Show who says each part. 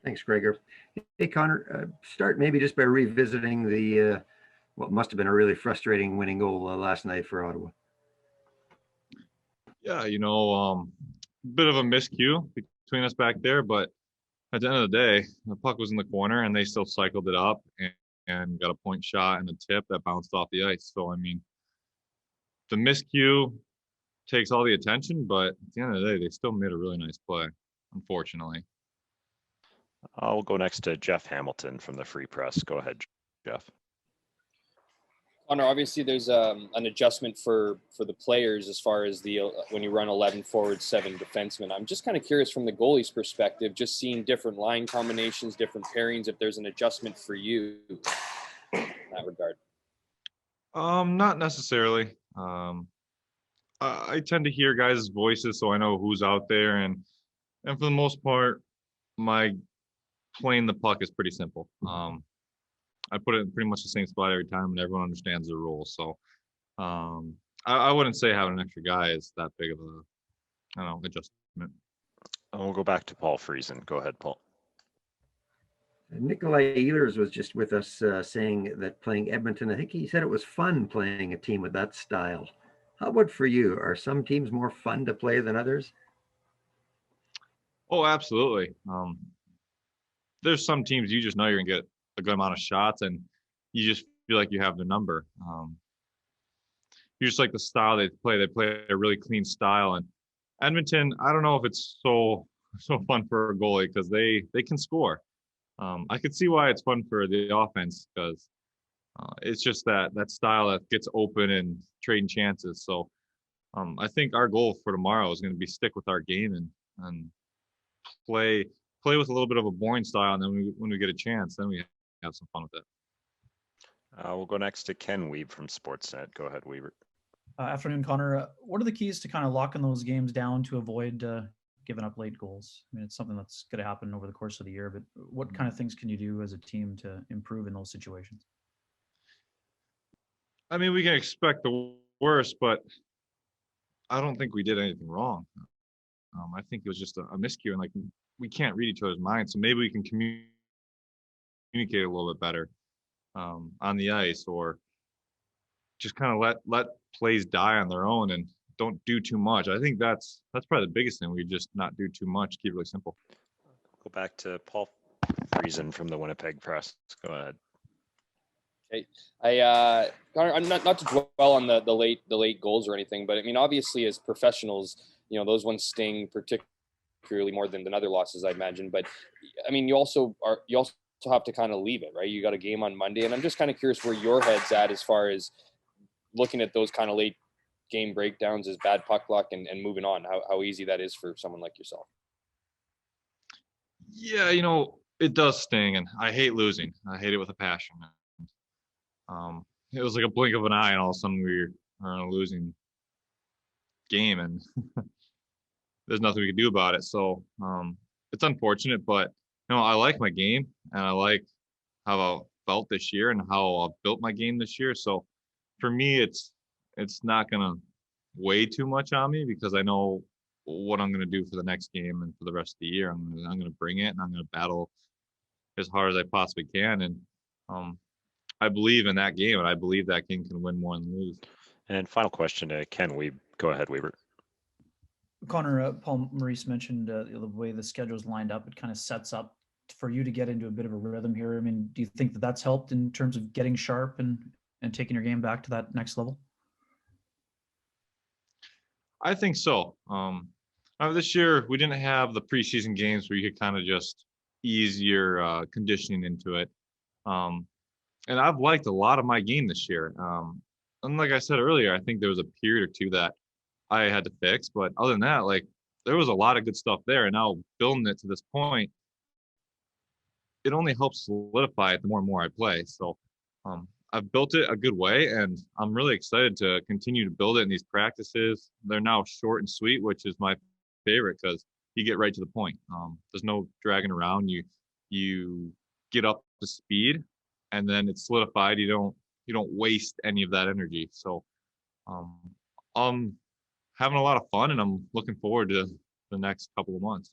Speaker 1: Thanks, Gregor. Hey, Connor, start maybe just by revisiting the what must have been a really frustrating winning goal last night for Ottawa.
Speaker 2: Yeah, bit of a miscue between us back there, but at the end of the day, the puck was in the corner and they still cycled it up and got a point shot and a tip that bounced off the ice. So, I mean, the miscue takes all the attention, but at the end of the day, they still made a really nice play, unfortunately.
Speaker 3: We'll go next to Jeff Hamilton from the Free Press. Go ahead, Jeff.
Speaker 4: Connor, obviously there's an adjustment for the players as far as the when you run 11 forward, 7 defensemen. I'm just kind of curious from the goalie's perspective, just seeing different line combinations, different pairings, if there's an adjustment for you in that regard.
Speaker 2: Not necessarily. I tend to hear guys' voices, so I know who's out there, and for the most part, my playing the puck is pretty simple. I put it in pretty much the same spot every time, and everyone understands the rules. So I wouldn't say having an extra guy is that big of a, adjustment.
Speaker 3: We'll go back to Paul Friesen. Go ahead, Paul.
Speaker 1: Nikolai Ehlers was just with us saying that playing Edmonton, I think he said it was fun playing a team with that style. How about for you? Are some teams more fun to play than others?
Speaker 2: Oh, absolutely. There's some teams you just know you're going to get a good amount of shots, and you just feel like you have the number. You just like the style they play. They play a really clean style. And Edmonton, I don't know if it's so fun for a goalie because they can score. I could see why it's fun for the offense because it's just that style that gets open and trading chances. So I think our goal for tomorrow is going to be stick with our game and play with a little bit of a boring style, and then when we get a chance, then we have some fun with it.
Speaker 3: We'll go next to Ken Weeb from Sportsnet. Go ahead, Weaver.
Speaker 5: Afternoon, Connor. What are the keys to kind of locking those games down to avoid giving up late goals? I mean, it's something that's going to happen over the course of the year, but what kind of things can you do as a team to improve in those situations?
Speaker 2: I mean, we can expect the worst, but I don't think we did anything wrong. I think it was just a miscue, and we can't read each other's minds, so maybe we can communicate a little bit better on the ice, or just kind of let plays die on their own and don't do too much. I think that's probably the biggest thing. We just not do too much, keep it really simple.
Speaker 3: Go back to Paul Friesen from the Winnipeg Press. Go ahead.
Speaker 4: Okay. Connor, I'm not to dwell on the late goals or anything, but I mean, obviously as professionals, those ones sting particularly more than other losses, I imagine. But I mean, you also have to kind of leave it, right? You got a game on Monday, and I'm just kind of curious where your head's at as far as looking at those kind of late game breakdowns as bad puck luck and moving on, how easy that is for someone like yourself.
Speaker 2: Yeah, it does sting, and I hate losing. I hate it with a passion. It was like a blink of an eye, and all of a sudden we are in a losing game, and there's nothing we can do about it. So it's unfortunate, but I like my game, and I like how I felt this year and how I've built my game this year. So for me, it's not gonna weigh too much on me because I know what I'm gonna do for the next game and for the rest of the year. I'm gonna bring it, and I'm gonna battle as hard as I possibly can. And I believe in that game, and I believe that game can win more than lose.
Speaker 3: And final question to Ken Weeb. Go ahead, Weaver.
Speaker 5: Connor, Paul Maurice mentioned the way the schedule's lined up. It kind of sets up for you to get into a bit of a rhythm here. I mean, do you think that that's helped in terms of getting sharp and taking your game back to that next level?
Speaker 2: I think so. This year, we didn't have the preseason games where you could kind of just ease your conditioning into it. And I've liked a lot of my game this year. And like I said earlier, I think there was a period or two that I had to fix. But other than that, there was a lot of good stuff there. And now building it to this point, it only helps solidify it the more and more I play. So I've built it a good way, and I'm really excited to continue to build it in these practices. They're now short and sweet, which is my favorite because you get right to the point. There's no dragging around. You get up to speed, and then it's solidified. You don't waste any of that energy. So I'm having a lot of fun, and I'm looking forward to the next couple of months.